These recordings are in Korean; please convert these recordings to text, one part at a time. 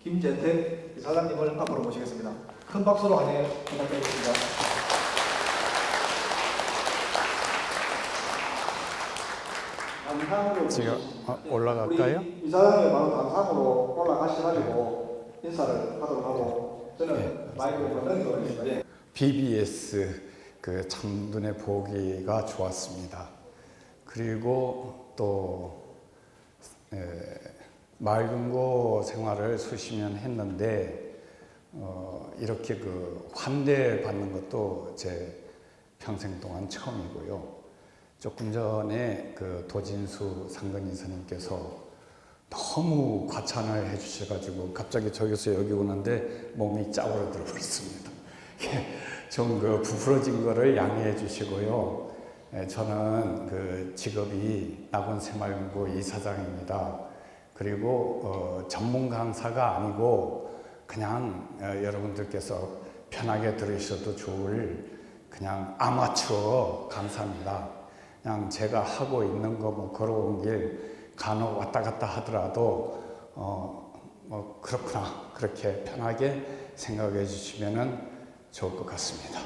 김재택 이사장님을 앞으로 모시겠습니다. 큰 박수로 환영해 부탁드리겠습니다. 제가 올라갈까요? 우리 이사장님 바로 단상으로 올라가셔가지고 인사를 하도록 하고 저는 마이크를 넘기겠습니다. BBS 그 참 눈에 보기가 좋았습니다. 그리고 또 마을금고 생활을 수십 년 했는데 이렇게 그 환대 받는 것도 제 평생 동안 처음이고요. 조금 전에 그 도진수 상근이사님께서 너무 과찬을 해주셔가지고 갑자기 저기서 여기 오는데 몸이 짜오르들어 버렸습니다. 좀 그 부풀어진 거를 양해해 주시고요. 저는 그 직업이 낙원새마을금고 이사장입니다. 그리고 전문 강사가 아니고 그냥 여러분들께서 편하게 들으셔도 좋을 그냥 아마추어 강사입니다. 그냥 제가 하고 있는 거 뭐 걸어온 길 간혹 왔다 갔다 하더라도 뭐 그렇구나 그렇게 편하게 생각해 주시면은 좋을 것 같습니다.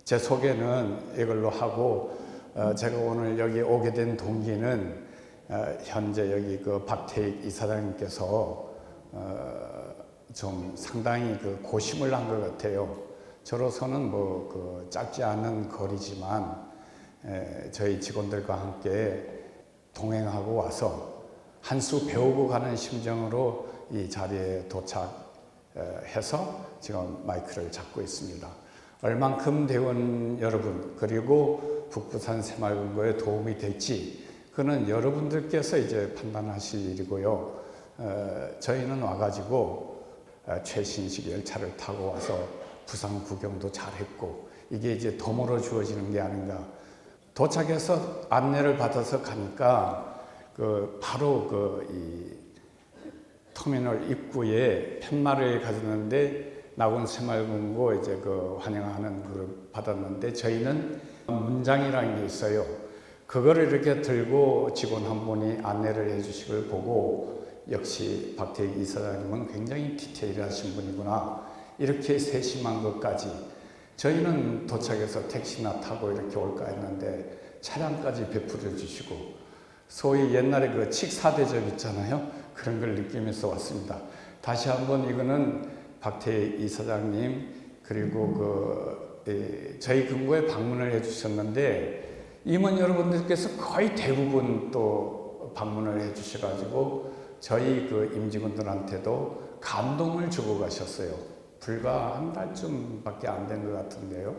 제 소개는 이걸로 하고 제가 오늘 여기 오게 된 동기는 현재 여기 그 박태익 이사장님께서 좀 상당히 그 고심을 한 것 같아요. 저로서는 뭐 그 짧지 않은 거리지만 저희 직원들과 함께 동행하고 와서 한 수 배우고 가는 심정으로 이 자리에 도착해서 지금 마이크를 잡고 있습니다. 얼만큼 대원 여러분 그리고 북부산 새마을금고에 도움이 될지 그는 여러분들께서 이제 판단하실 일이고요. 저희는 와가지고 최신식 열차를 타고 와서 부산 구경도 잘했고 이게 이제 덤으로 주어지는 게 아닌가. 도착해서 안내를 받아서 가니까 그 바로 이 터미널 입구에 팻말을 가졌는데 낙원새마을금고 이제 그 환영하는 걸 받았는데 저희는 문장이라는 게 있어요. 그거를 이렇게 들고 직원 한 분이 안내를 해주신 걸 보고 역시 박태익 이사장님은 굉장히 디테일하신 분이구나 이렇게 세심한 것까지 저희는 도착해서 택시나 타고 이렇게 올까 했는데 차량까지 베풀어 주시고 소위 옛날에 그 칙사대접 있잖아요. 그런 걸 느끼면서 왔습니다. 다시 한번 이거는 박태익 이사장님 그리고 저희 금고에 방문을 해주셨는데 임원 여러분들께서 거의 대부분 또 방문을 해주셔가지고 저희 그 임직원들한테도 감동을 주고 가셨어요. 불과 한 달쯤밖에 안 된 것 같은데요.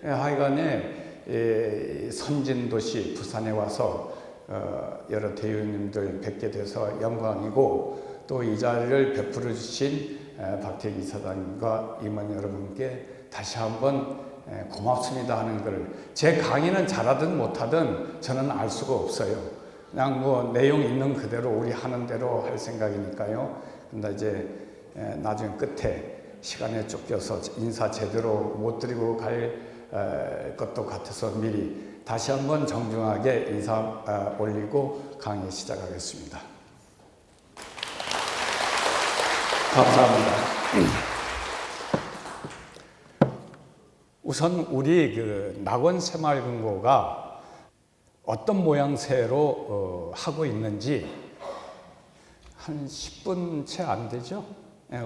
하여간에 선진도시 부산에 와서 여러 대의원님들 뵙게 돼서 영광이고 또 이 자리를 베풀어 주신 박태익 이사장님과 임원 여러분께 다시 한번 고맙습니다 하는 걸 제 강의는 잘하든 못하든 저는 알 수가 없어요. 그냥 뭐 내용 있는 그대로 우리 하는 대로 할 생각이니까요. 근데 이제 나중에 끝에 시간에 쫓겨서 인사 제대로 못 드리고 갈 것도 같아서 미리 다시 한번 정중하게 인사 올리고 강의 시작하겠습니다. 감사합니다. 우선 우리 그 낙원새마을금고가 어떤 모양새로 하고 있는지 한 10분 채 안 되죠?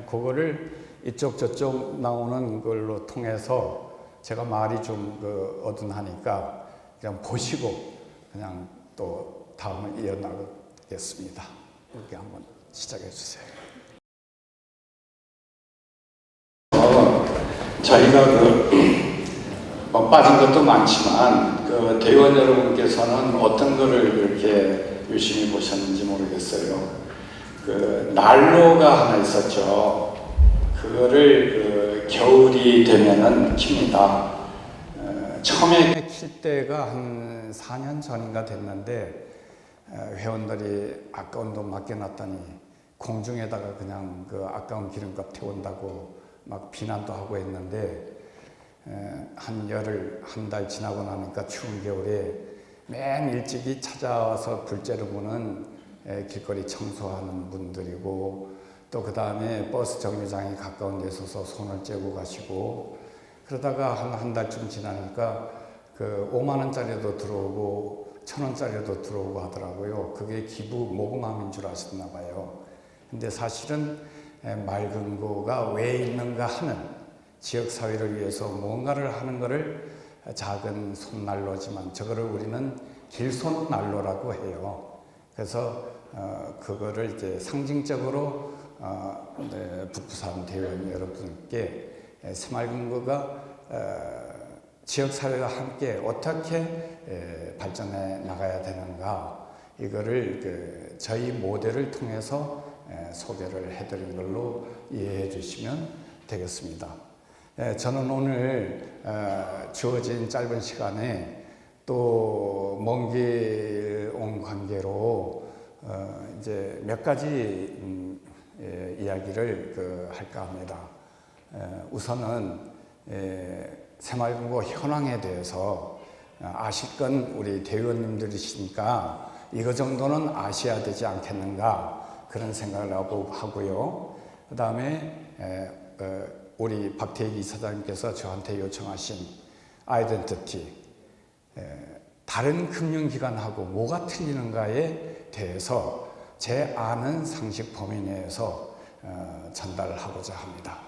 그거를 이쪽 저쪽 나오는 걸로 통해서 제가 말이 좀 어둔하니까 그냥 보시고 그냥 또 다음을 이어나가겠습니다. 이렇게 한번 시작해 주세요. 저희가 빠진 것도 많지만 대의원 여러분께서는 어떤 거를 이렇게 열심히 보셨는지 모르겠어요. 난로가 하나 있었죠. 그거를 겨울이 되면은 킵니다. 처음에 킬 때가 한 4년 전인가 됐는데 회원들이 아까운 돈 맡겨놨더니 공중에다가 그냥 아까운 기름값 태운다고 막 비난도 하고 했는데 한 달 지나고 나니까 추운 겨울에 맨 일찍이 찾아와서 불 쬐르고는 길거리 청소하는 분들이고 또 그 다음에 버스 정류장이 가까운 데 있어서 손을 째고 가시고, 그러다가 한 달쯤 지나니까 그 5만 원짜리도 들어오고 1,000원짜리도 들어오고 하더라고요. 그게 기부 모금함인 줄 아셨나 봐요. 근데 사실은 맑은 거가 왜 있는가 하는, 지역사회를 위해서 무언가를 하는 것을 작은 손난로지만 저거를 우리는 길손난로라고 해요. 그래서 그거를 이제 상징적으로 북부산 대의원 여러분께 새맑은 거가 지역사회와 함께 어떻게 발전해 나가야 되는가, 이거를 저희 모델을 통해서 소개를 해드린 걸로 이해해 주시면 되겠습니다. 저는 오늘 주어진 짧은 시간에 또 먼 길 온 관계로 이제 몇 가지 이야기를 할까 합니다. 우선은 새마을금고 현황에 대해서 아실 건 우리 대의원님들이시니까 이거 정도는 아셔야 되지 않겠는가, 그런 생각을 하고요. 그 다음에 우리 박태익 이사장님께서 저한테 요청하신 아이덴티티, 다른 금융기관하고 뭐가 틀리는가에 대해서 제 아는 상식 범위 내에서 전달을 하고자 합니다.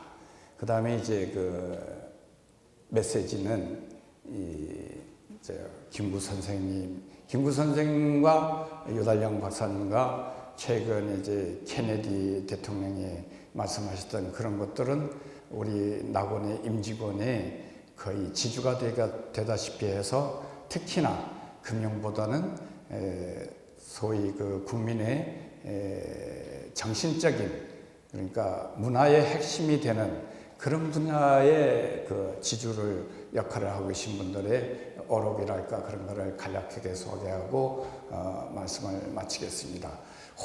그 다음에 이제 그 메시지는 김구 선생님과 유달령 박사님과 최근 이제 케네디 대통령이 말씀하셨던 그런 것들은 우리 낙원의 임직원의 거의 지주가 되다시피 해서, 특히나 금융보다는 소위 그 국민의 정신적인, 그러니까 문화의 핵심이 되는 그런 분야의 그 지주를 역할을 하고 계신 분들의 어록이랄까 그런 거를 간략하게 소개하고 말씀을 마치겠습니다.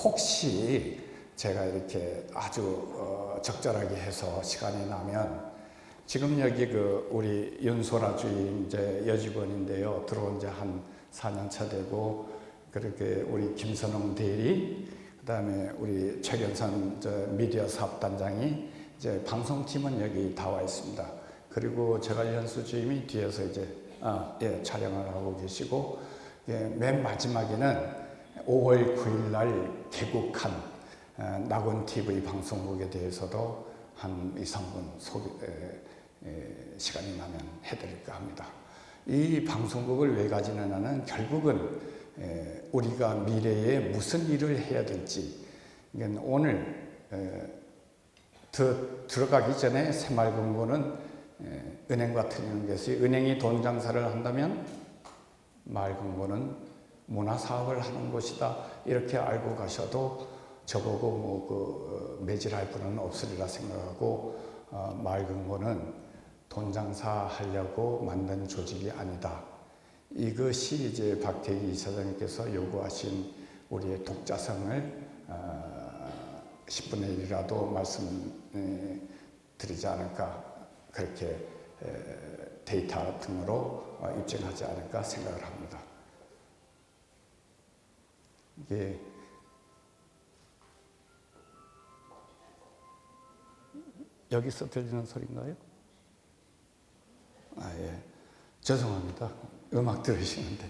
혹시 제가 이렇게 아주 적절하게 해서 시간이 나면, 지금 여기 그 우리 윤소라 주임 이제 여직원인데요. 들어온 지 한 4년 차 되고, 그렇게 우리 김선홍 대리, 그다음에 우리 최경선 미디어 사업단장이, 이제 방송팀은 여기 다 와 있습니다. 그리고 제갈연수 주임이 뒤에서 이제 촬영을 하고 계시고, 맨 마지막에는 5월 9일 날 개국한 낙원 TV 방송국에 대해서도 한 2, 3분 시간이 나면 해드릴까 합니다. 이 방송국을 왜 가지느냐는 결국은 우리가 미래에 무슨 일을 해야 될지, 오늘 들어가기 전에 새마을금고는 은행과 틀리는 것이, 은행이 돈 장사를 한다면 마을금고는 문화사업을 하는 곳이다, 이렇게 알고 가셔도 저보고 뭐 매질할 분은 없으리라 생각하고, 마을금고는 돈 장사하려고 만든 조직이 아니다. 이것이 이제 박태기 이사장님께서 요구하신 우리의 독자성을 10분의 1이라도 말씀드리지 않을까, 그렇게 데이터 등으로 입증하지 않을까 생각을 합니다. 이게 여기서 들리는 소리인가요? 예. 죄송합니다. 음악 들으시는데.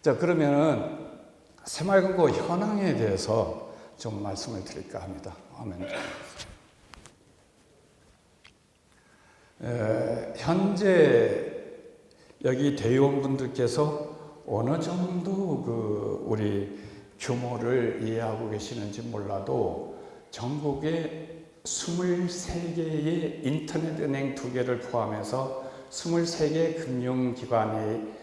자, 그러면 새마을금고 현황에 대해서 좀 말씀을 드릴까 합니다. 화면. 현재 여기 대의원분들께서 어느 정도 우리 규모를 이해하고 계시는지 몰라도, 전국에 23개의 인터넷 은행 2개를 포함해서 23개 금융기관이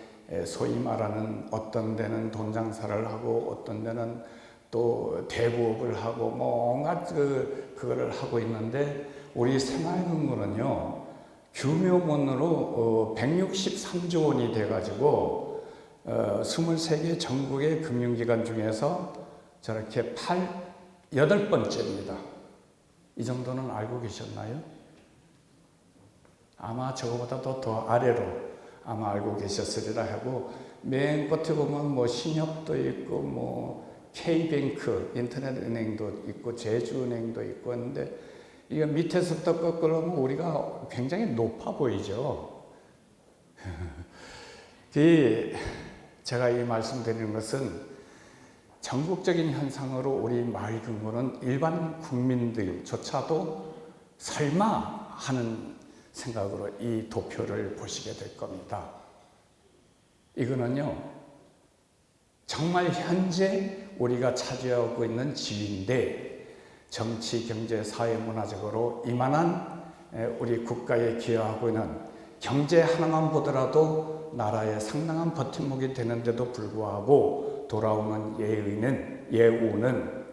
소위 말하는, 어떤 데는 돈 장사를 하고 어떤 데는 또 대부업을 하고 뭐 온갖 그거를 하고 있는데, 우리 새마을금고는요 규모문으로 163조 원이 돼가지고 23개 전국의 금융기관 중에서 저렇게 8번째입니다. 이 정도는 알고 계셨나요? 아마 저거보다도 더 아래로 아마 알고 계셨으리라 하고, 맨 끝에 보면 뭐 신협도 있고 뭐 K뱅크, 인터넷은행도 있고 제주은행도 있고 했는데 이거 밑에서부터 거꾸로 하면 우리가 굉장히 높아 보이죠. 제가 이 말씀드리는 것은 전국적인 현상으로 우리 마을 근고는 일반 국민들조차도 설마 하는 생각으로 이 도표를 보시게 될 겁니다. 이거는요, 정말 현재 우리가 차지하고 있는 지위인데 정치, 경제, 사회, 문화적으로 이만한 우리 국가에 기여하고 있는 경제 하나만 보더라도 나라에 상당한 버팀목이 되는데도 불구하고 돌아오는 예우는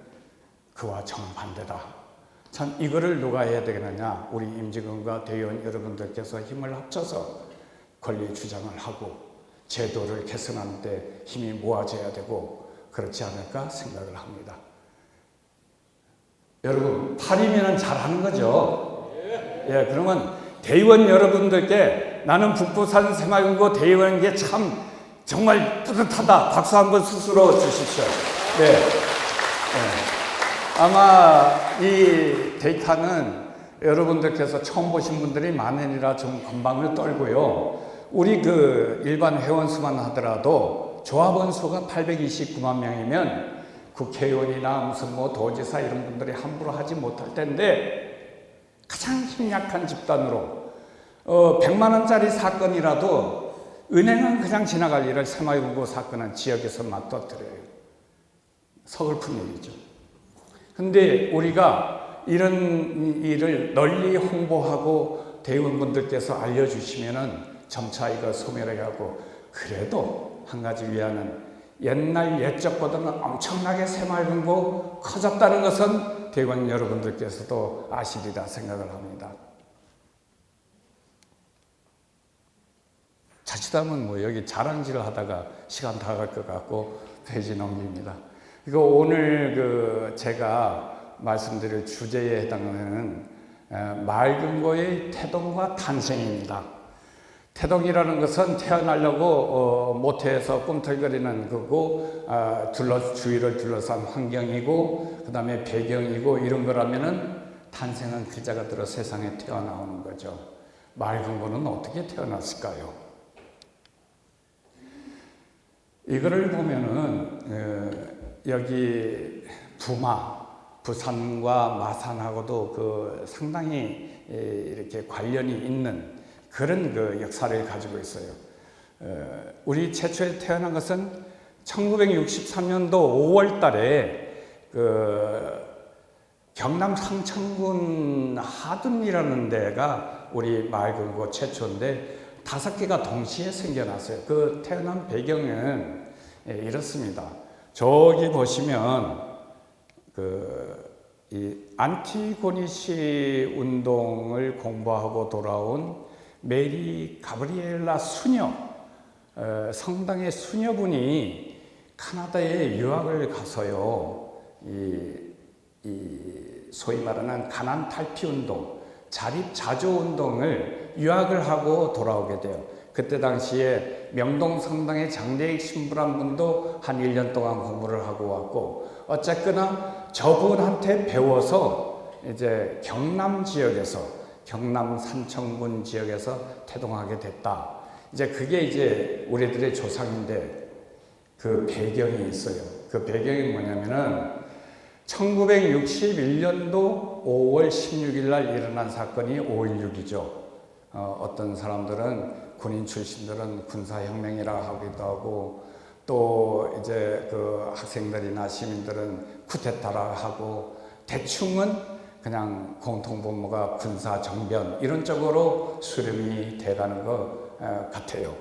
그와 정반대다. 참 이거를 누가 해야 되겠느냐? 우리 임직원과 대의원 여러분들께서 힘을 합쳐서 권리 주장을 하고 제도를 개선하는 데 힘이 모아져야 되고 그렇지 않을까 생각을 합니다. 여러분 8이면 잘하는 거죠. 예, 그러면 대의원 여러분들께 나는 북부산 새마을금고 대의원인 게 참 정말 뿌듯하다. 박수 한번 스스로 주십시오. 네. 네. 아마 이 데이터는 여러분들께서 처음 보신 분들이 많으니라 좀 건방을 떨고요. 우리 그 일반 회원 수만 하더라도 조합원 수가 829만 명이면 국회의원이나 무슨 뭐 도지사 이런 분들이 함부로 하지 못할 텐데 가장 힘약한 집단으로 100만 원짜리 사건이라도 은행은 그냥 지나갈 일을 새마을금고 사건은 지역에서 맞닥뜨려요. 서글픈 일이죠. 근데 우리가 이런 일을 널리 홍보하고 대의원분들께서 알려주시면은 점차 이거 소멸해가고 그래도 한 가지 위안은 옛날 옛적보다는 엄청나게 새마을금고 커졌다는 것은 대의원 여러분들께서도 아시리라 생각을 합니다. 자칫하면 뭐 여기 자랑질을 하다가 시간 다 갈 것 같고 페이지 넘깁니다. 이거 오늘 제가 말씀드릴 주제에 해당하는 마을금고의 태동과 탄생입니다. 태동이라는 것은 태어나려고 모태에서 꿈틀거리는 거고 주위를 둘러싼 환경이고 그 다음에 배경이고 이런 거라면은 탄생은 글자가 들어 세상에 태어나오는 거죠. 마을금고는 어떻게 태어났을까요? 이거를 보면은 여기 부산과 마산하고도 상당히 이렇게 관련이 있는 그런 역사를 가지고 있어요. 우리 최초에 태어난 것은 1963년도 5월 달에 경남 상천군 하둔이라는 데가 우리 마을금고 최초인데 5개가 동시에 생겨났어요. 그 태어난 배경은 이렇습니다. 저기 보시면 이 안티고니시 운동을 공부하고 돌아온 메리 가브리엘라 수녀, 성당의 수녀분이 카나다에 유학을 가서요. 소위 말하는 가난 탈피 운동, 자립 자조 운동을 유학을 하고 돌아오게 돼요. 그때 당시에 명동 성당의 장대익 신부란 분도 한 1년 동안 공부를 하고 왔고 어쨌거나 저분한테 배워서 이제 경남 지역에서 경남 산청군 지역에서 태동하게 됐다. 이제 그게 이제 우리들의 조상인데 그 배경이 있어요. 그 배경이 뭐냐면은 1961년도 5월 16일 날 일어난 사건이 5.16이죠. 어떤 사람들은 군인 출신들은 군사혁명이라 하기도 하고 또 이제 그 학생들이나 시민들은 쿠데타라 하고 대충은 그냥 공통분모가 군사정변 이런 쪽으로 수렴이 돼가는 것 같아요.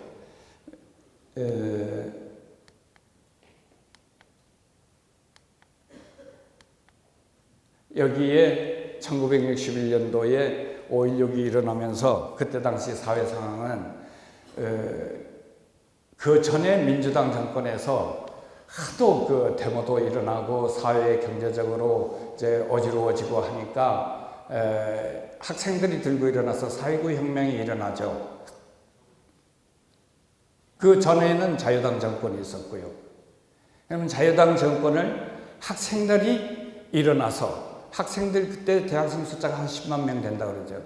여기에 1961년도에 5.16이 일어나면서 그때 당시 사회 상황은 그 전에 민주당 정권에서 하도 그 데모도 일어나고 사회 경제적으로 이제 어지러워지고 하니까 학생들이 들고 일어나서 4.19 혁명이 일어나죠. 그 전에는 자유당 정권이 있었고요. 그러면 자유당 정권을 학생들이 일어나서, 학생들 그때 대학생 숫자가 한 10만 명 된다고 그러죠.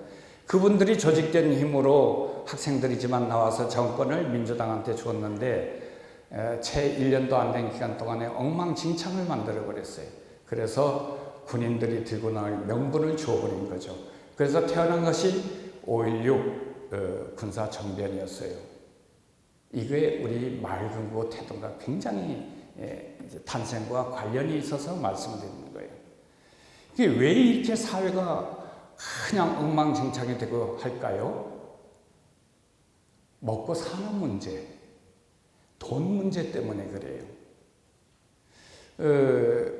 그분들이 조직된 힘으로 학생들이지만 나와서 정권을 민주당한테 줬는데 채 1년도 안 된 기간 동안에 엉망진창을 만들어 버렸어요. 그래서 군인들이 들고 나올 명분을 주어버린 거죠. 그래서 태어난 것이 5.16 군사정변이었어요. 이게 우리 마을금고 태동과 굉장히 탄생과 관련이 있어서 말씀드리는 거예요. 이게 왜 이렇게 사회가 그냥 엉망진창이 되고 할까요? 먹고 사는 문제, 돈 문제 때문에 그래요.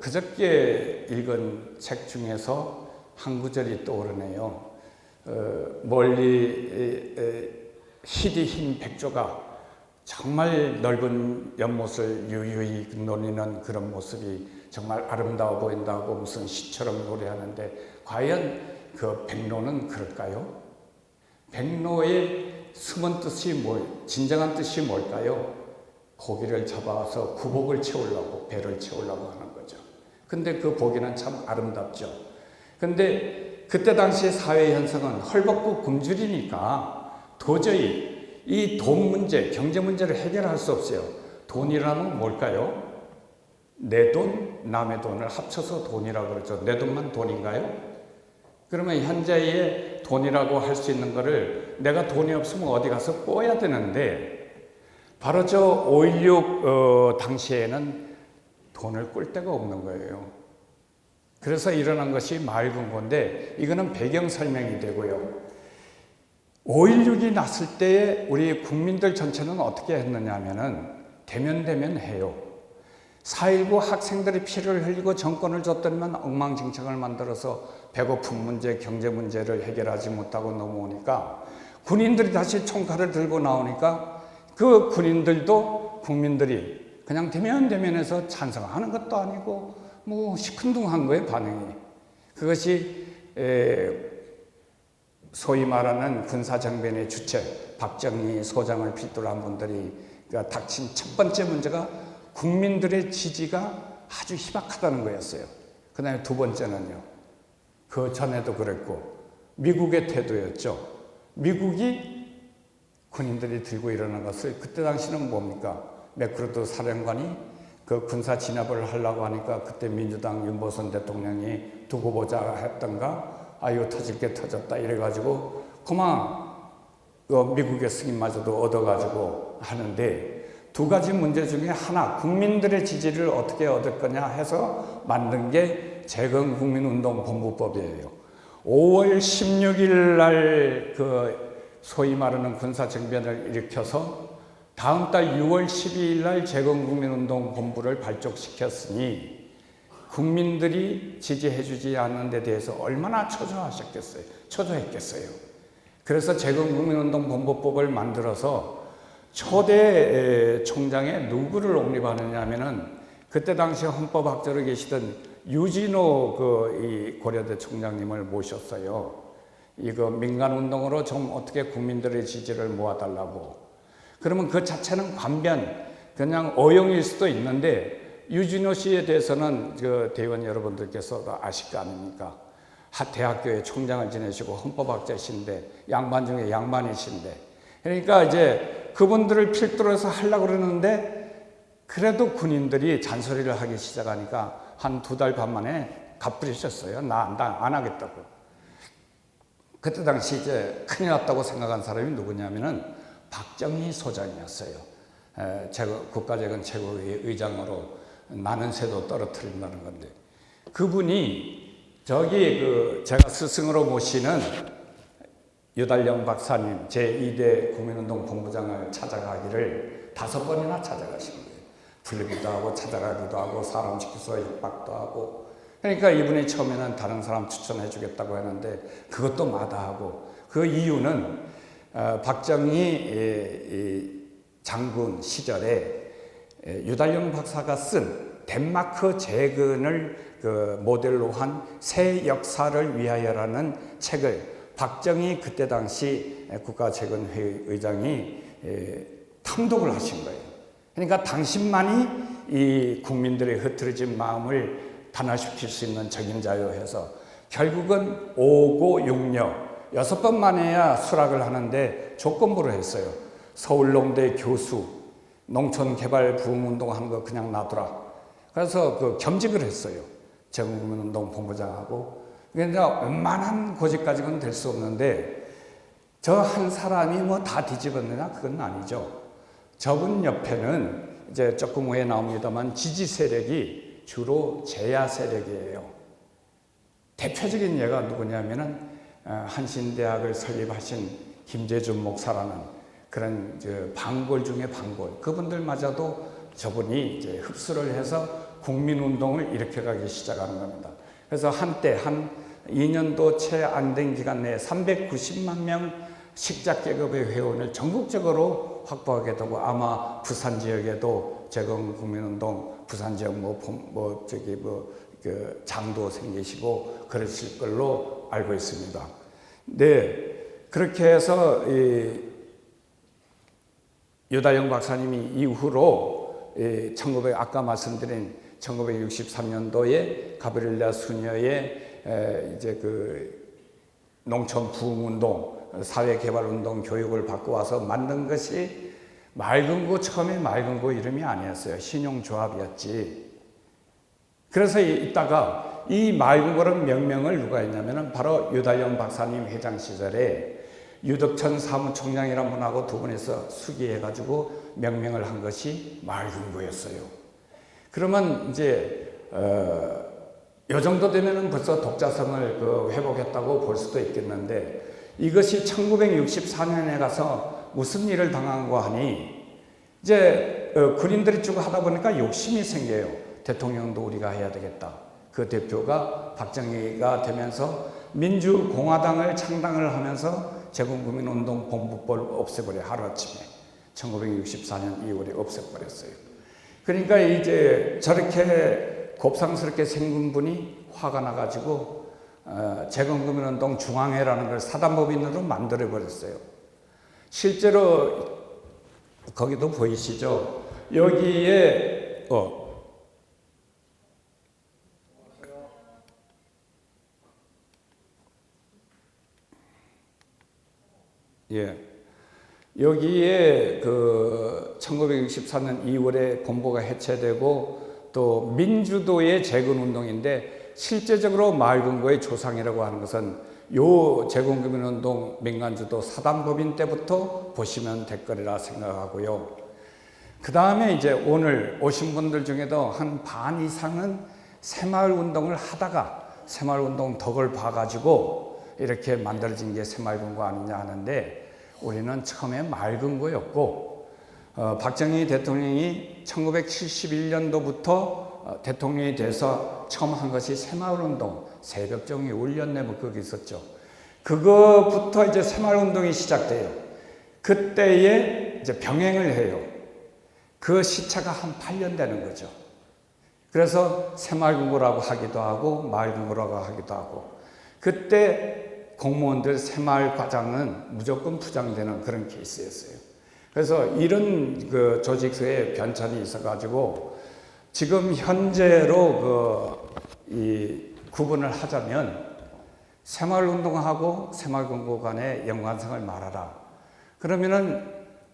그저께 읽은 책 중에서 한 구절이 떠오르네요. 멀리 희디 흰 백조가 정말 넓은 연못을 유유히 노리는 그런 모습이 정말 아름다워 보인다고 무슨 시처럼 노래하는데, 과연 그 백로는 그럴까요? 백로의 숨은 뜻이 진정한 뜻이 뭘까요? 고기를 잡아서 구복을 채우려고, 배를 채우려고 하는 거죠. 근데 그 보기는 참 아름답죠. 근데 그때 당시 사회 현상은 헐벗고 굶주리니까 도저히 이 돈 문제, 경제 문제를 해결할 수 없어요. 돈이라는 뭘까요? 내 돈, 남의 돈을 합쳐서 돈이라고 그러죠. 내 돈만 돈인가요? 그러면 현재의 돈이라고 할 수 있는 거를 내가 돈이 없으면 어디 가서 꿔야 되는데, 바로 저 5.16 당시에는 돈을 꿀 데가 없는 거예요. 그래서 일어난 것이 마을금고인데, 이거는 배경 설명이 되고요. 5.16이 났을 때에 우리 국민들 전체는 어떻게 했느냐 하면은 대면해요. 4.19 학생들이 피를 흘리고 정권을 줬더니만 엉망진창을 만들어서 배고픔 문제, 경제 문제를 해결하지 못하고 넘어오니까 군인들이 다시 총칼을 들고 나오니까 그 군인들도 국민들이 그냥 대면해서 찬성하는 것도 아니고 뭐 시큰둥한 거예요, 반응이. 그것이 소위 말하는 군사정변의 주체 박정희 소장을 필두로 한 분들이 닥친 첫 번째 문제가 국민들의 지지가 아주 희박하다는 거였어요. 그 다음에 두 번째는요, 그 전에도 그랬고 미국의 태도였죠. 미국이 군인들이 들고 일어난 것을, 그때 당시는 뭡니까? 맥크루드 사령관이 그 군사 진압을 하려고 하니까 그때 민주당 윤보선 대통령이 두고 보자 했던가, 아유 터질 게 터졌다 이래가지고 그만 미국의 승인마저도 얻어가지고 하는데, 두 가지 문제 중에 하나, 국민들의 지지를 어떻게 얻을 거냐 해서 만든 게 재건국민운동본부법이에요. 5월 16일 날 그 소위 말하는 군사정변을 일으켜서 다음 달 6월 12일 날 재건국민운동본부를 발족시켰으니 국민들이 지지해주지 않는 데 대해서 얼마나 초조했겠어요. 그래서 재건국민운동본부법을 만들어서 초대 총장에 누구를 옹립하느냐 하면은 그때 당시 헌법학자로 계시던 유진호 이 고려대 총장님을 모셨어요. 이거 민간운동으로 좀 어떻게 국민들의 지지를 모아달라고. 그러면 그 자체는 관변, 그냥 어용일 수도 있는데, 유진호 씨에 대해서는 그 대의원 여러분들께서도 아실 거 아닙니까? 대학교의 총장을 지내시고 헌법학자이신데, 양반 중에 양반이신데, 그러니까 이제 그분들을 필두로 해서 하려고 그러는데, 그래도 군인들이 잔소리를 하기 시작하니까 한 2달 반 만에 갚으셨어요. 나 안 하겠다고. 그때 당시 이제 큰일 났다고 생각한 사람이 누구냐면은 박정희 소장이었어요. 국가재건 최고위 의장으로 나는 새도 떨어뜨린다는 건데, 그분이 제가 스승으로 모시는 유달령 박사님, 제2대 국민운동 본부장을 찾아가기를 5번이나 찾아가신 거예요. 부르기도 하고 찾아가기도 하고 사람 시켜서 협박도 하고. 그러니까 이분이 처음에는 다른 사람 추천해 주겠다고 했는데 그것도 마다하고, 그 이유는 박정희 장군 시절에 유달령 박사가 쓴 덴마크 재건을 모델로 한 새 역사를 위하여라는 책을 박정희 그때 당시 국가재건회의 의장이 탐독을 하신 거예요. 그러니까 당신만이 이 국민들의 흐트러진 마음을 단합시킬 수 있는 적임자요 해서 결국은 5고 6녀 6번 만에야 수락을 하는데 조건부로 했어요. 서울농대 교수, 농촌개발 부흥운동 하는 거 그냥 놔두라. 그래서 그 겸직을 했어요. 재헌국민운동 본부장하고. 그러니까 웬만한 고직까지는 될 수 없는데 저 한 사람이 뭐 다 뒤집었느냐? 그건 아니죠. 저분 옆에는 이제 조금 후에 나옵니다만 지지 세력이 주로 제야 세력이에요. 대표적인 예가 누구냐면은 한신대학을 설립하신 김재준 목사라는 그런 방골 중에 방골, 그분들마저도 저분이 이제 흡수를 해서 국민운동을 일으켜가기 시작하는 겁니다. 그래서 한때 한 2년도 채 안 된 기간 내에 390만 명 식자계급의 회원을 전국적으로 확보하게 되고 아마 부산 지역에도 재헌국민운동 부산 지역 그 장도 생기시고 그러실 걸로 알고 있습니다. 네, 그렇게 해서 유다영 박사님이 이후로 아까 말씀드린 1963년도에 가브리엘라 수녀의 이제 그 농촌 부흥운동, 사회개발운동 교육을 받고 와서 만든 것이 맑은고, 처음에 맑은고 이름이 아니었어요. 신용조합이었지. 그래서 이따가 이 맑은고라는 명명을 누가 했냐면은 바로 유다영 박사님 회장 시절에 유덕천 사무총장이라는 분하고 두 분이서 수기해가지고 명명을 한 것이 맑은고였어요. 그러면 이제 요 정도 되면은 벌써 독자성을 회복했다고 볼 수도 있겠는데 이것이 1964년에 가서 무슨 일을 당한고 하니 이제 군인들이 쭉 하다 보니까 욕심이 생겨요. 대통령도 우리가 해야 되겠다. 그 대표가 박정희가 되면서 민주공화당을 창당을 하면서 재헌국민운동 본부법을 없애버려 하루아침에 1964년 2월에 없애버렸어요. 그러니까 이제 저렇게 곱상스럽게 생긴 분이 화가 나가지고 재헌국민운동 중앙회라는 걸 사단법인으로 만들어버렸어요. 실제로 거기도 보이시죠? 여기에 여기에 그 1964년 2월에 본부가 해체되고 또 민주도의 재건운동인데 실제적으로 마을금고의 조상이라고 하는 것은 요 재건국민운동 민간주도 사단법인 때부터 보시면 될 거리라 생각하고요. 그 다음에 이제 오늘 오신 분들 중에도 한 반 이상은 새마을운동을 하다가 새마을운동 덕을 봐가지고 이렇게 만들어진 게 새마을금고 아니냐 하는데 우리는 처음에 맑은고였고 박정희 대통령이 1971년도부터 대통령이 돼서 처음 한 것이 새마을운동, 새벽정이 울렸네 뭐 그게 있었죠. 그거부터 이제 새마을운동이 시작돼요. 그때에 이제 병행을 해요. 그 시차가 한 8년 되는 거죠. 그래서 새마을금고라고 하기도 하고 마을금고라고 하기도 하고 그때 공무원들 새마을 과장은 무조건 부장되는 그런 케이스였어요. 그래서 이런 그 조직의 변천이 있어가지고 지금 현재로 이 구분을 하자면 새마을운동하고 새마을금고 간의 연관성을 말하라. 그러면은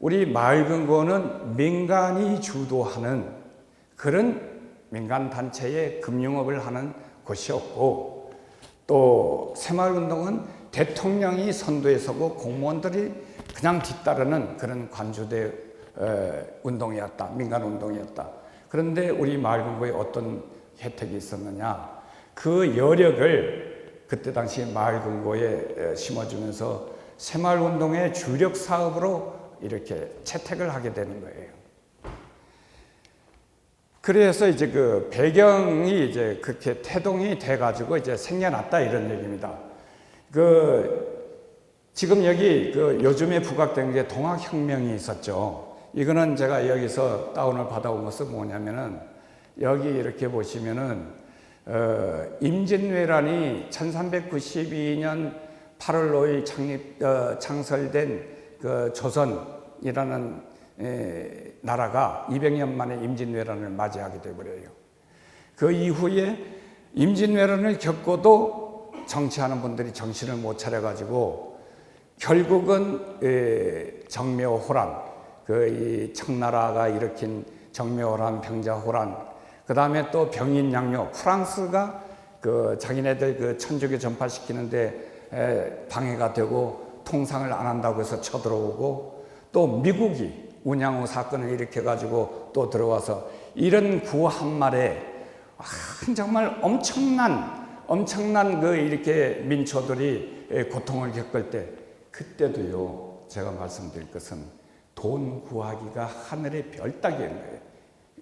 우리 마을금고는 민간이 주도하는 그런 민간단체의 금융업을 하는 곳이었고 또 새마을운동은 대통령이 선두에 서고 공무원들이 그냥 뒤따르는 그런 관주대 운동이었다. 민간운동이었다. 그런데 우리 마을금고에 어떤 혜택이 있었느냐. 그 여력을 그때 당시 마을금고에 심어주면서 새마을운동의 주력 사업으로 이렇게 채택을 하게 되는 거예요. 그래서 이제 그 배경이 이제 그렇게 태동이 돼가지고 이제 생겨났다 이런 얘기입니다. 지금 여기 요즘에 부각된 게 동학혁명이 있었죠. 이거는 제가 여기서 다운을 받아온 것은 뭐냐면은 여기 이렇게 보시면은 임진왜란이 1392년 8월 5일 창설된 그 조선이라는 나라가 200년 만에 임진왜란을 맞이하게 되어버려요. 그 이후에 임진왜란을 겪고도 정치하는 분들이 정신을 못 차려가지고 결국은 정묘호란, 이 청나라가 일으킨 정묘호란, 병자호란, 그 다음에 또 병인양요, 프랑스가 자기네들 천주교 전파시키는데 방해가 되고 통상을 안 한다고 해서 쳐들어오고, 또 미국이 운양호 사건을 일으켜가지고 또 들어와서 이런 구한말에 정말 엄청난 이렇게 민초들이 고통을 겪을 때, 그때도요, 제가 말씀드릴 것은 돈 구하기가 하늘의 별 따기인 거예요.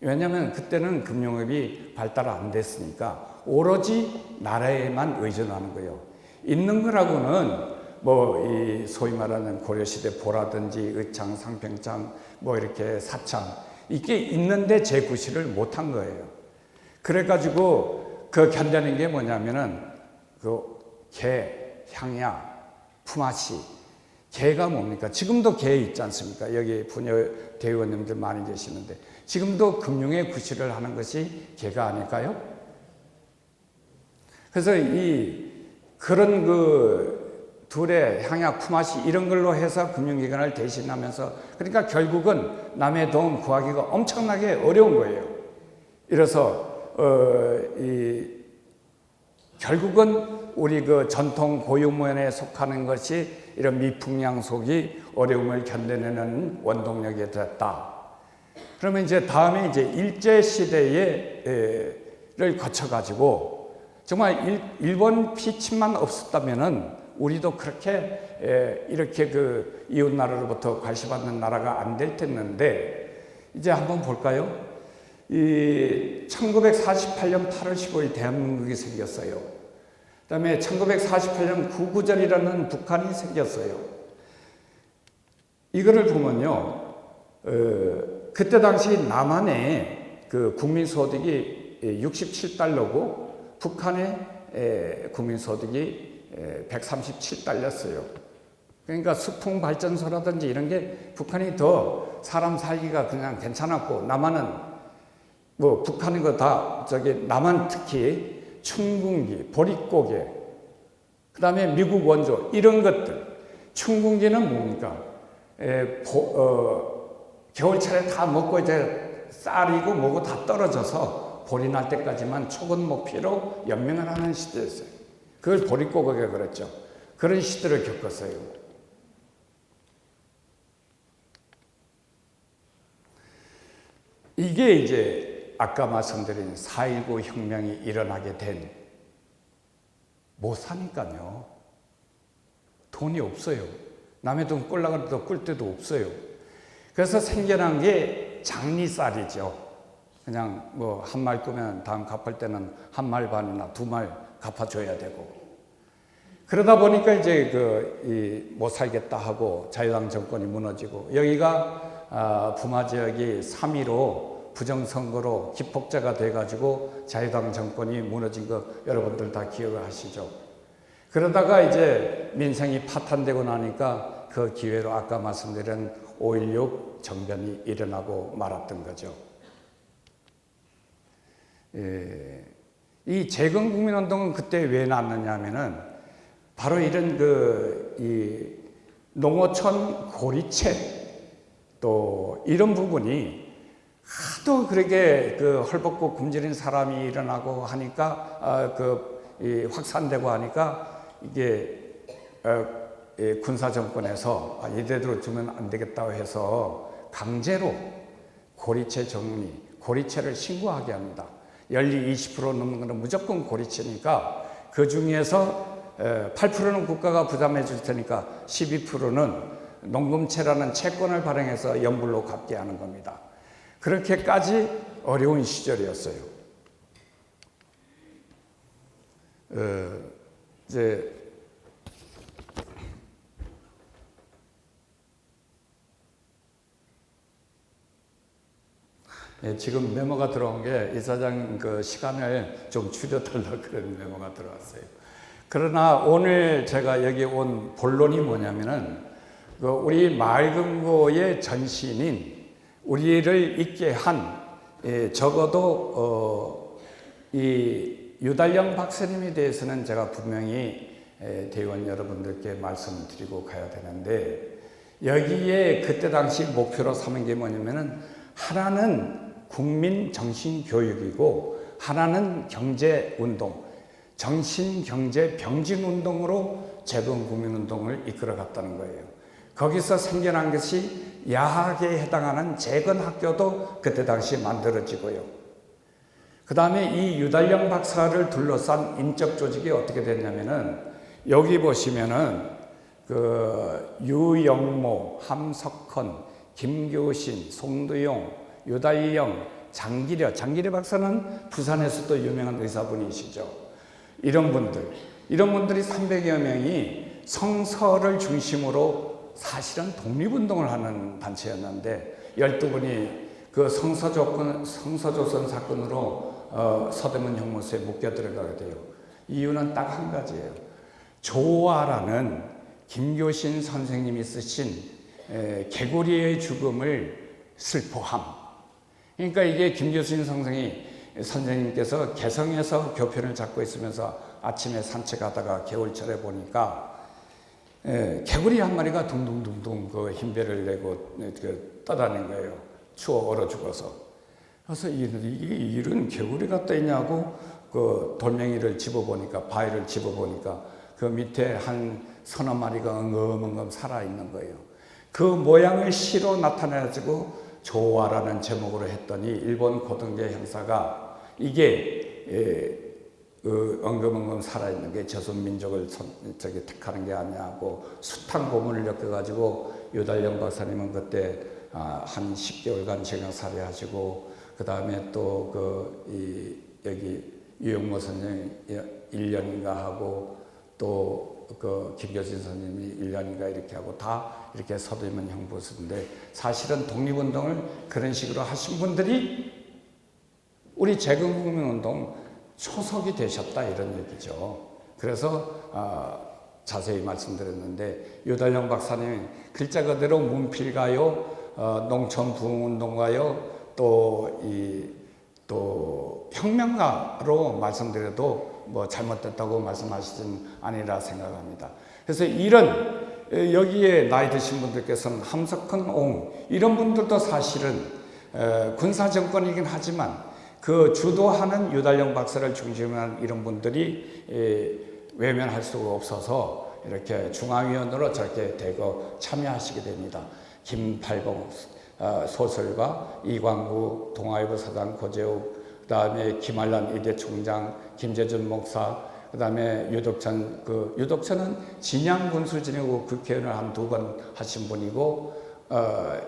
왜냐하면 그때는 금융업이 발달 안 됐으니까 오로지 나라에만 의존하는 거예요. 있는 거라고는 이 소위 말하는 고려시대 보라든지 의창, 상평창, 이렇게 사창, 이게 있는데 재구시를 못한 거예요. 그래가지고 견뎌낸 게 뭐냐면은 개, 향야, 품앗이. 개가 뭡니까? 지금도 개 있지 않습니까? 여기 부녀 대의원님들 많이 계시는데 지금도 금융의 구실을 하는 것이 개가 아닐까요? 그래서 그런 둘의 향약, 품앗이 이런 걸로 해서 금융기관을 대신하면서, 그러니까 결국은 남의 돈 구하기가 엄청나게 어려운 거예요. 이래서 결국은 우리 전통 고유문에 속하는 것이 이런 미풍양속이 어려움을 견뎌내는 원동력이 됐다. 그러면 이제 다음에 일제시대를 거쳐가지고 정말 일본 피침만 없었다면은 우리도 그렇게 이렇게 이웃나라로부터 관시받는 나라가 안 될 텐데, 이제 한번 볼까요? 1948년 8월 15일 대한민국이 생겼어요. 그 다음에 1948년 구구절이라는 북한이 생겼어요. 이거를 보면요, 그때 당시 남한의 국민소득이 67달러고 북한의 국민소득이 137달러였어요. 그러니까 수풍발전소라든지 이런 게 북한이 더 사람 살기가 그냥 괜찮았고, 남한은 북한인 거 다 남한 특히 춘궁기, 보릿고개, 그 다음에 미국 원조 이런 것들. 춘궁기는 뭡니까? 겨울철에 다 먹고 이제 쌀이고 뭐고 다 떨어져서 볼이 날 때까지만 초건목피로 연명을 하는 시대였어요. 그걸 보릿고개가 그랬죠. 그런 시대를 겪었어요. 이게 이제 아까 말씀드린 4.19 혁명이 일어나게 된, 못 사니까요. 돈이 없어요. 남의 돈 꿀라고 해도 꿀 데도 없어요. 그래서 생겨난 게 장리쌀이죠. 그냥 한 말 끄면 다음 갚을 때는 한 말 반이나 두 말 갚아줘야 되고. 그러다 보니까 이제 못 살겠다 하고 자유당 정권이 무너지고, 여기가 부마 지역이 3.15 부정선거로 기폭제가 돼가지고 자유당 정권이 무너진 거 여러분들 다 기억을 하시죠. 그러다가 이제 민생이 파탄되고 나니까 그 기회로 아까 말씀드린 5.16 정변이 일어나고 말았던 거죠. 이 재건국민운동은 그때 왜 났느냐 하면은 바로 이런 이 농어촌 고리채 또 이런 부분이 하도 그렇게 헐벗고 굶주린 사람이 일어나고 하니까 확산되고 하니까 이게 군사 정권에서 이대로 두면 안 되겠다고 해서 강제로 고리채 정리, 고리채를 신고하게 합니다. 연리 20% 넘는 거는 무조건 고리채니까 그 중에서 8%는 국가가 부담해 줄 테니까 12%는 농금채라는 채권을 발행해서 연불로 갚게 하는 겁니다. 그렇게까지 어려운 시절이었어요. 이제 지금 메모가 들어온 게 이사장 시간을 좀 줄여달라 그런 메모가 들어왔어요. 그러나 오늘 제가 여기 온 본론이 뭐냐면은 우리 마을금고의 전신인 우리를 있게 한 적어도 이 유달령 박사님에 대해서는 제가 분명히 대의원 여러분들께 말씀드리고 가야 되는데, 여기에 그때 당시 목표로 삼은 게 뭐냐면은 하나는 국민 정신 교육이고 하나는 경제 운동, 정신 경제 병진 운동으로 재건 국민 운동을 이끌어 갔다는 거예요. 거기서 생겨난 것이 야학에 해당하는 재건 학교도 그때 당시 만들어지고요. 그 다음에 이 유달령 박사를 둘러싼 인적 조직이 어떻게 됐냐면은, 여기 보시면은 그 유영모, 함석헌, 김교신, 송두용, 유달령, 장기려 박사는 부산에서도 유명한 의사분이시죠. 이런 분들이 300여 명이 성서를 중심으로 사실은 독립운동을 하는 단체였는데, 12분이 그 성서조선 사건으로 서대문 형무소에 묶여 들어가게 돼요. 이유는 딱 한 가지예요. 조화라는 김교신 선생님이 쓰신 개구리의 죽음을 슬퍼함. 그러니까 이게 김교신 선생님께서 개성에서 교편을 잡고 있으면서 아침에 산책하다가 겨울철에 보니까 개구리 한 마리가 둥둥둥둥 그 흰배를 내고 떠다닌 거예요. 추워 얼어 죽어서. 그래서 이런 개구리가 떠 있냐고 그 돌멩이를 집어보니까, 바위를 집어보니까 그 밑에 한 서너 마리가 엉금엉금 살아있는 거예요. 그 모양을 시로 나타내가지고 조화라는 제목으로 했더니, 일본 고등계 형사가 이게 엉금엉금 살아있는 게 조선민족을 택하는 게 아니냐고 숱한 고문을 겪어가지고 유달령 박사님은 그때 한 10개월간 징역살이하시고, 그 다음에 또 여기 유영모 선생님 1년인가 하고, 또 그 김교신 선생님이 1년인가 이렇게 하고, 다 이렇게 서대문 형무소인데, 사실은 독립운동을 그런 식으로 하신 분들이 우리 재건국민운동 초석이 되셨다, 이런 얘기죠. 그래서 자세히 말씀드렸는데, 유달령 박사님이 글자 그대로 문필가요, 농촌 부흥운동가요, 또 혁명가로 말씀드려도 뭐 잘못됐다고 말씀하시진 아니라 생각합니다. 그래서 이런 여기에 나이 드신 분들께서는 함석헌, 옹 이런 분들도 사실은 군사 정권이긴 하지만 그 주도하는 유달령 박사를 중심으로 한 이런 분들이 외면할 수가 없어서 이렇게 중앙위원으로 저렇게 대거 참여하시게 됩니다. 김팔봉 소설가, 이광구 동아일보 사장 고재욱, 그 다음에 김한란 이대 총장, 김재준 목사, 그 다음에 유덕천은 진양 군수진이고 국회의원을 한 2번 하신 분이고,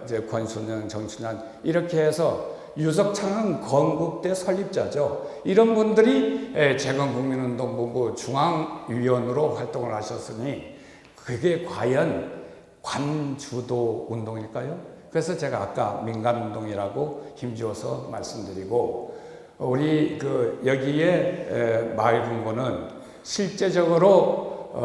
이제 권순영, 정춘환 이렇게 해서, 유석창은 건국대 설립자죠. 이런 분들이 재건국민운동본부 중앙위원으로 활동을 하셨으니 그게 과연 관주도 운동일까요? 그래서 제가 아까 민간운동이라고 힘주어서 말씀드리고, 우리 여기에 마을금고는 실제적으로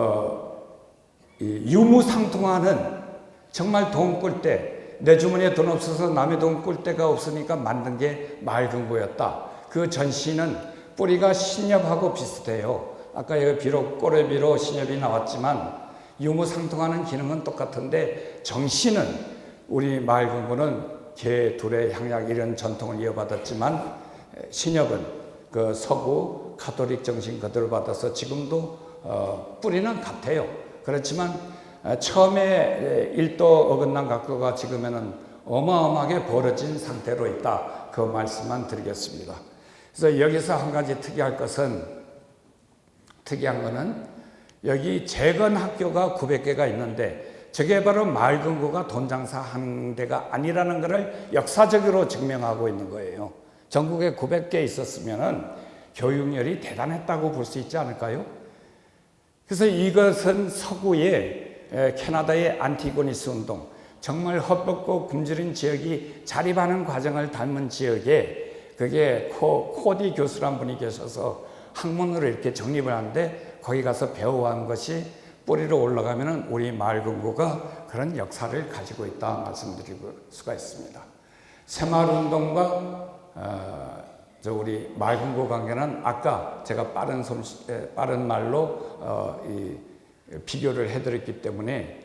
유무상통하는, 정말 돈 꿀 때, 내 주머니에 돈 없어서 남의 돈 꿀 데가 없으니까 만든 게 마을금고였다. 그 전시는 뿌리가 신엽하고 비슷해요. 아까 여기 비록 꼬레비로 신엽이 나왔지만 유무상통하는 기능은 똑같은데, 정신은 우리 마을금고는 개, 둘의 향약 이런 전통을 이어받았지만, 신엽은 그 서구 가톨릭 정신 그대로 받아서 지금도 뿌리는 같아요. 그렇지만 처음에 1도 어긋난 각도가 지금에는 어마어마하게 벌어진 상태로 있다. 그 말씀만 드리겠습니다. 그래서 여기서 한 가지 특이한 거는 여기 재건학교가 900개가 있는데, 저게 바로 마을금고가 돈 장사하는 데가 아니라는 것을 역사적으로 증명하고 있는 거예요. 전국에 900개 있었으면은 교육열이 대단했다고 볼 수 있지 않을까요? 그래서 이것은 서구의 캐나다의 안티고니스 운동, 정말 헛벗고 굶주린 지역이 자립하는 과정을 닮은 지역에, 그게 코디 교수란 분이 계셔서 학문으로 이렇게 정립을 하는데, 거기 가서 배워온 것이 뿌리로 올라가면은 우리 마을금고가 그런 역사를 가지고 있다 말씀드릴 수가 있습니다. 새마을운동과 우리 맑은고 관계는 아까 제가 빠른 말로 비교를 해드렸기 때문에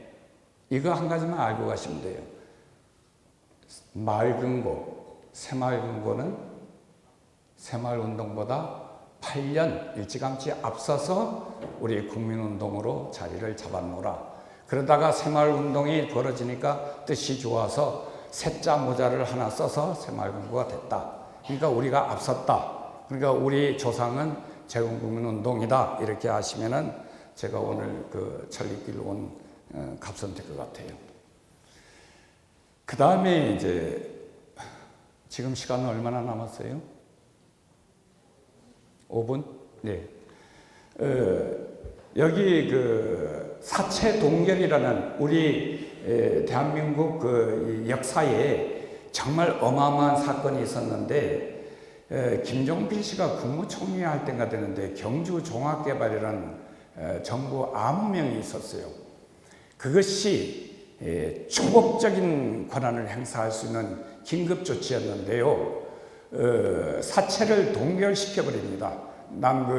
이거 한 가지만 알고 가시면 돼요. 맑은고, 새마을금고는 새마을운동보다 8년 일찌감치 앞서서 우리 국민운동으로 자리를 잡았노라. 그러다가 새마을운동이 벌어지니까 뜻이 좋아서 새자 모자를 하나 써서 새마을금고가 됐다. 그러니까 우리가 앞섰다. 그러니까 우리 조상은 제국국민운동이다. 이렇게 하시면은 제가 오늘 그 천리길 온 값은 될 것 같아요. 그 다음에 이제 지금 시간은 얼마나 남았어요? 5분? 네. 여기 그 사채동결이라는 우리 대한민국 그 역사에 정말 어마어마한 사건이 있었는데 김종필 씨가 국무총리 할 때가 되는데 경주종합개발이라는 정부 암호명이 있었어요. 그것이 초법적인 권한을 행사할 수 있는 긴급조치였는데요. 사채를 동결시켜 버립니다.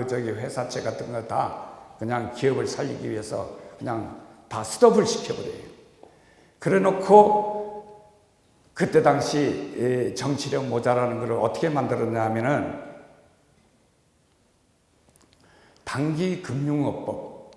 저기 회사채 같은 거 다 그냥 기업을 살리기 위해서 그냥 다 스톱을 시켜버려요. 그래 놓고 그때 당시 정치력 모자라는 걸 어떻게 만들었냐 하면은 단기금융업법,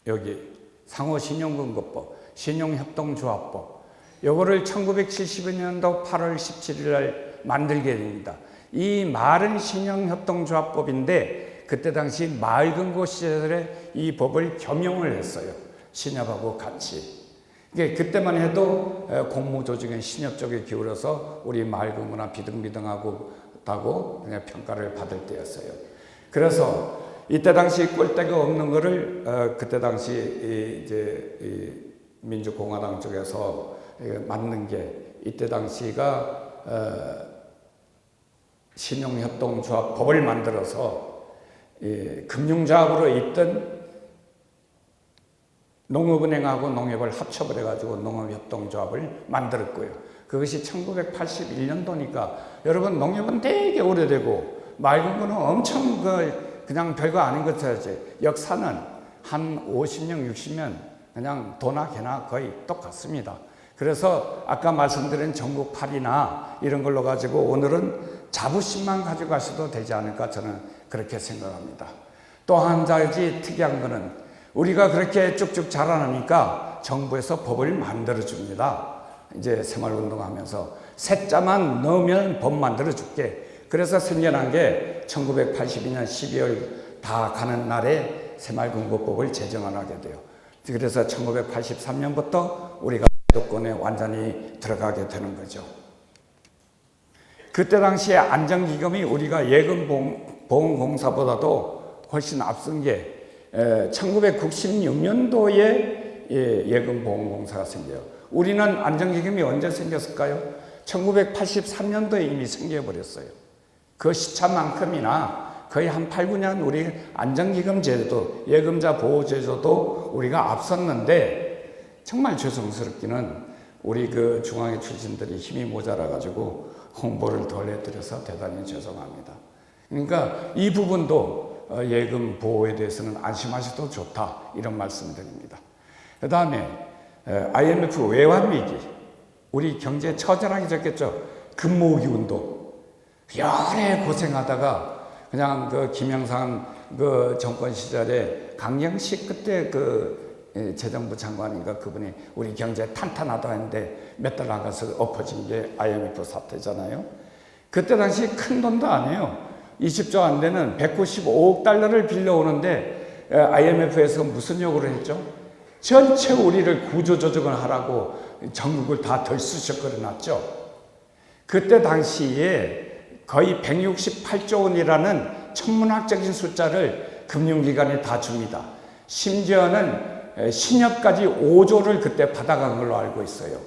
여기 상호신용금고법, 신용협동조합법, 요거를 1972년도 8월 17일 날 만들게 됩니다. 이 말은 신용협동조합법인데 그때 당시 마을금고 시절에 이 법을 겸용을 했어요. 신협하고 같이. 그때만 해도 공무조직은 신협 쪽에 기울어서 우리 마을금고나 비등비등하고 다고 그냥 평가를 받을 때였어요. 그래서 이때 당시 꼴대가 없는 거를 그때 당시 이제 민주공화당 쪽에서 만든 게 이때 당시가 신용협동조합법을 만들어서 금융조합으로 있던 농업은행하고 농협을 합쳐버려가지고 농업협동조합을 만들었고요. 그것이 1981년도니까 여러분 농협은 되게 오래되고 마을금고는 엄청 그냥 별거 아닌 것처럼 역사는 한 50년, 60년 그냥 도나 개나 거의 똑같습니다. 그래서 아까 말씀드린 전국팔이나 이런 걸로 가지고 오늘은 자부심만 가지고 가셔도 되지 않을까 저는 그렇게 생각합니다. 또 한 가지 특이한 거는 우리가 그렇게 쭉쭉 자라나니까 정부에서 법을 만들어 줍니다. 이제 새마을운동하면서 새자만 넣으면 법 만들어 줄게. 그래서 생겨난 게 1982년 12월 다 가는 날에 새마을금고법을 제정하게 돼요. 그래서 1983년부터 우리가 제도권에 완전히 들어가게 되는 거죠. 그때 당시에 안전기금이 우리가 예금보험공사보다도 훨씬 앞선 게 1996년도에 예금보험공사가 생겨요. 우리는 안전기금이 언제 생겼을까요? 1983년도에 이미 생겨버렸어요. 그 시차만큼이나 거의 한 8, 9년 우리 안전기금 제도, 예금자 보호제도도 우리가 앞섰는데 정말 죄송스럽기는 우리 그 중앙회 출신들이 힘이 모자라가지고 홍보를 덜 해드려서 대단히 죄송합니다. 그러니까 이 부분도 예금 보호에 대해서는 안심하셔도 좋다 이런 말씀드립니다. 그 다음에 IMF 외환위기, 우리 경제 처절하게 졌겠죠. 금모으기 운동 여러 고생하다가 그냥 그 김영삼 그 정권 시절에 강영식 그때 그 재정부 장관인가 그분이 우리 경제 탄탄하다 했는데 몇 달 안 가서 엎어진 게 IMF 사태잖아요. 그때 당시 큰 돈도 아니에요. 20조 안 되는 195억 달러를 빌려오는데 IMF에서 무슨 요구를 했죠? 전체 우리를 구조조정을 하라고 전국을 다 덜쑤셔 놨죠. 그때 당시에 거의 168조 원이라는 천문학적인 숫자를 금융기관에 다 줍니다. 심지어는 신협까지 5조를 그때 받아간 걸로 알고 있어요.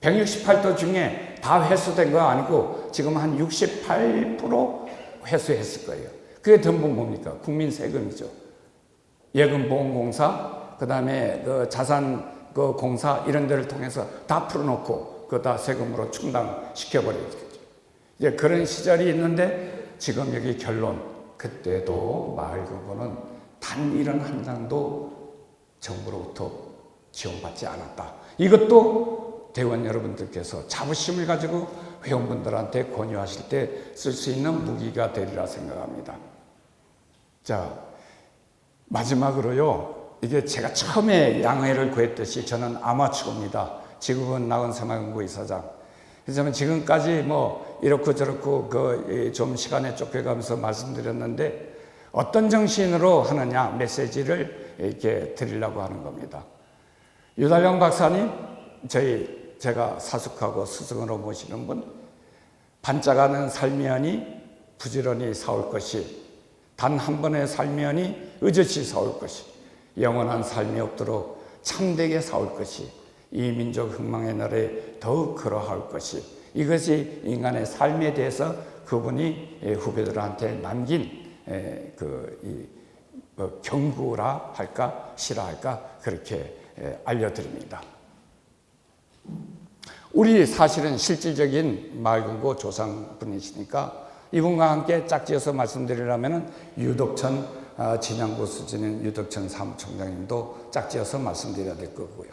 168조 중에 다 회수된 거 아니고 지금 한 68% 회수했을 거예요. 그게 전부 뭡니까? 국민 세금이죠. 예금보험공사, 그 다음에 그 자산 그 공사 이런 데를 통해서 다 풀어놓고 그거 다 세금으로 충당시켜버리죠. 이제 그런 시절이 있는데 지금 여기 결론, 그때도 마을금고는 단 1원 한 장도 정부로부터 지원받지 않았다. 이것도 대원 여러분들께서 자부심을 가지고 회원분들한테 권유하실 때 쓸 수 있는 무기가 되리라 생각합니다. 자, 마지막으로요. 이게 제가 처음에 양해를 구했듯이 저는 아마추어입니다. 지금은 나은새마을금고 이사장. 그래서 지금까지 뭐 이렇고 저렇고 좀 시간에 쫓겨가면서 말씀드렸는데 어떤 정신으로 하느냐 메시지를 이렇게 드리려고 하는 겁니다. 유달영 박사님, 제가 사숙하고 스승으로 모시는 분, 반짝하는 살면이 부지런히 사올 것이, 단 한 번의 살면이 의젓이 사올 것이, 영원한 삶이 없도록 참되게 사올 것이, 이 민족 흥망의 날에 더욱 그러할 것이, 이것이 인간의 삶에 대해서 그분이 후배들한테 남긴 경구라 할까 시라 할까 그렇게 알려드립니다. 우리 사실은 실질적인 마을금고 조상분이시니까 이분과 함께 짝지어서 말씀드리려면 유덕천 진양구 수진인 유덕천 사무총장님도 짝지어서 말씀드려야 될 거고요.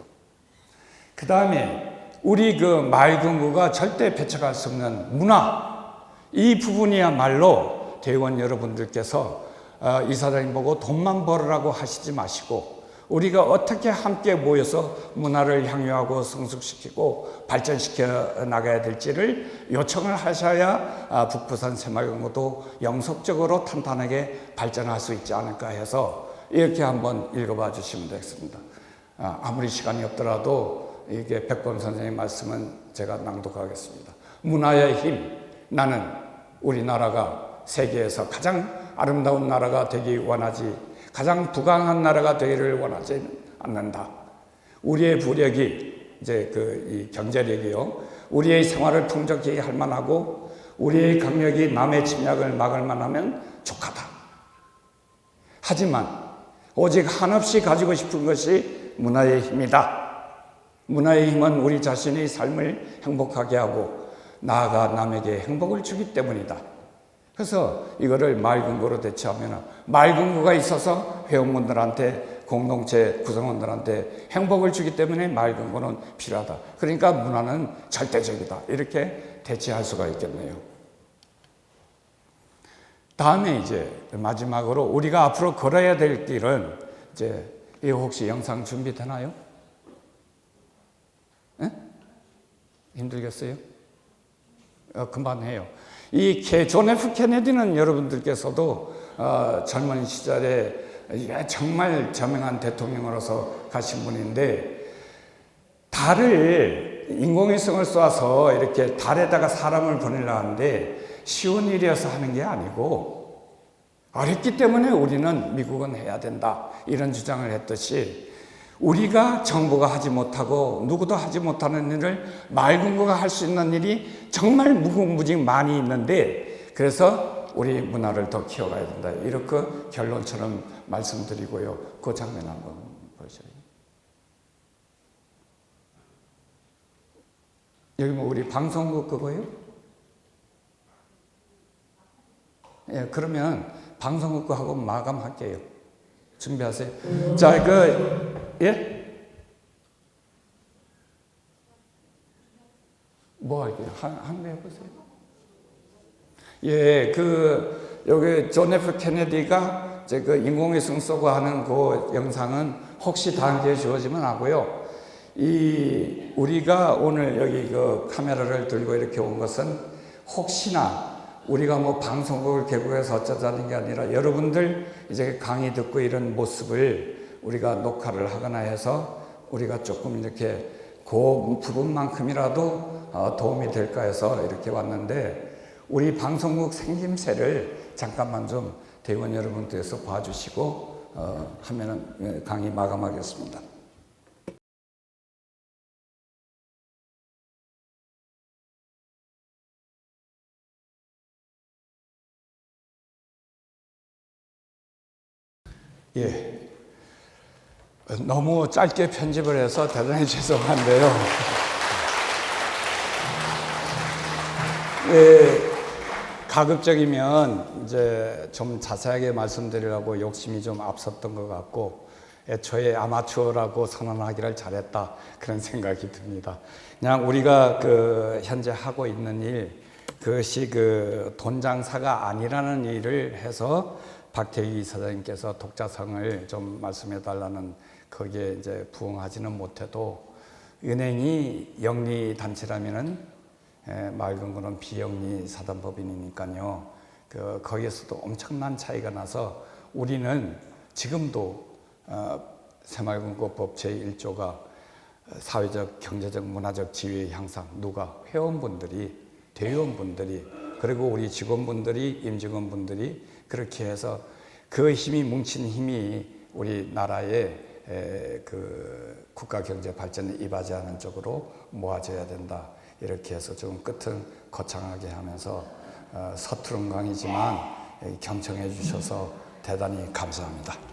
그 다음에 우리 마을금고가 절대 배척할 수 없는 문화, 이 부분이야말로 대의원 여러분들께서 이사장님 보고 돈만 벌으라고 하시지 마시고 우리가 어떻게 함께 모여서 문화를 향유하고 성숙시키고 발전시켜 나가야 될지를 요청을 하셔야 북부산 새마을금고도 영속적으로 탄탄하게 발전할 수 있지 않을까 해서 이렇게 한번 읽어봐 주시면 되겠습니다. 아무리 시간이 없더라도 이게 백범 선생님 말씀은 제가 낭독하겠습니다. 문화의 힘, 나는 우리나라가 세계에서 가장 아름다운 나라가 되기 원하지 가장 부강한 나라가 되기를 원하지 않는다. 우리의 부력이 이 경제력이요, 우리의 생활을 풍족하게 할 만하고 우리의 강력이 남의 침략을 막을 만하면 족하다. 하지만 오직 한없이 가지고 싶은 것이 문화의 힘이다. 문화의 힘은 우리 자신의 삶을 행복하게 하고 나아가 남에게 행복을 주기 때문이다. 그래서 이거를 마을금고로 대체하면 마을금고가 있어서 회원분들한테 공동체 구성원들한테 행복을 주기 때문에 마을금고는 필요하다. 그러니까 문화는 절대적이다. 이렇게 대체할 수가 있겠네요. 다음에 마지막으로 우리가 앞으로 걸어야 될 길은 이 혹시 영상 준비되나요? 에? 힘들겠어요? 금방 해요. 존 F 케네디는 여러분들께서도 젊은 시절에 정말 저명한 대통령으로서 가신 분인데 달을 인공위성을 쏴서 이렇게 달에다가 사람을 보내려 하는데 쉬운 일이어서 하는 게 아니고 어렵기 때문에 우리는 미국은 해야 된다 이런 주장을 했듯이 우리가 정부가 하지 못하고 누구도 하지 못하는 일을 마을금고가 할 수 있는 일이 정말 무궁무진 많이 있는데 그래서 우리 문화를 더 키워가야 된다. 이렇게 결론처럼 말씀드리고요. 그 장면 한번 보셔요. 여기 우리 방송국 그거예요? 예, 그러면 방송국 거 하고 마감할게요. 준비하세요. 자, 예? 뭐 할게요? 한 번 해보세요. 예, 여기 존 F 케네디가 인공위성 쏘고 하는 그 영상은 혹시 다음 기회에 주어지면 하고요. 우리가 오늘 여기 카메라를 들고 이렇게 온 것은 혹시나 우리가 방송국을 개국해서 어쩌자는 게 아니라 여러분들 강의 듣고 이런 모습을 우리가 녹화를 하거나 해서 우리가 조금 이렇게 그 부분만큼이라도 도움이 될까 해서 이렇게 왔는데 우리 방송국 생김새를 잠깐만 좀 대의원 여러분께서 봐주시고 하면은 강의 마감하겠습니다. 예. 너무 짧게 편집을 해서 대단히 죄송한데요. 가급적이면 이제 좀 자세하게 말씀드리려고 욕심이 좀 앞섰던 것 같고, 애초에 아마추어라고 선언하기를 잘했다, 그런 생각이 듭니다. 그냥 우리가 현재 하고 있는 일, 그것이 돈 장사가 아니라는 일을 해서 박태기 이사장님께서 독자성을 좀 말씀해 달라는, 거기에 이제 부응하지는 못해도, 은행이 영리 단체라면은 맑은 거는 비영리 사단법인이니까요. 거기에서도 엄청난 차이가 나서 우리는 지금도 새마을금고법 제1조가 사회적, 경제적, 문화적 지위의 향상, 누가? 회원분들이, 대의원분들이, 그리고 우리 직원분들이, 임직원분들이 그렇게 해서 그 힘이, 뭉친 힘이 우리 나라의 국가 경제 발전에 이바지하는 쪽으로 모아져야 된다. 이렇게 해서 좀 끝은 거창하게 하면서 서투른 강의지만 경청해 주셔서 대단히 감사합니다.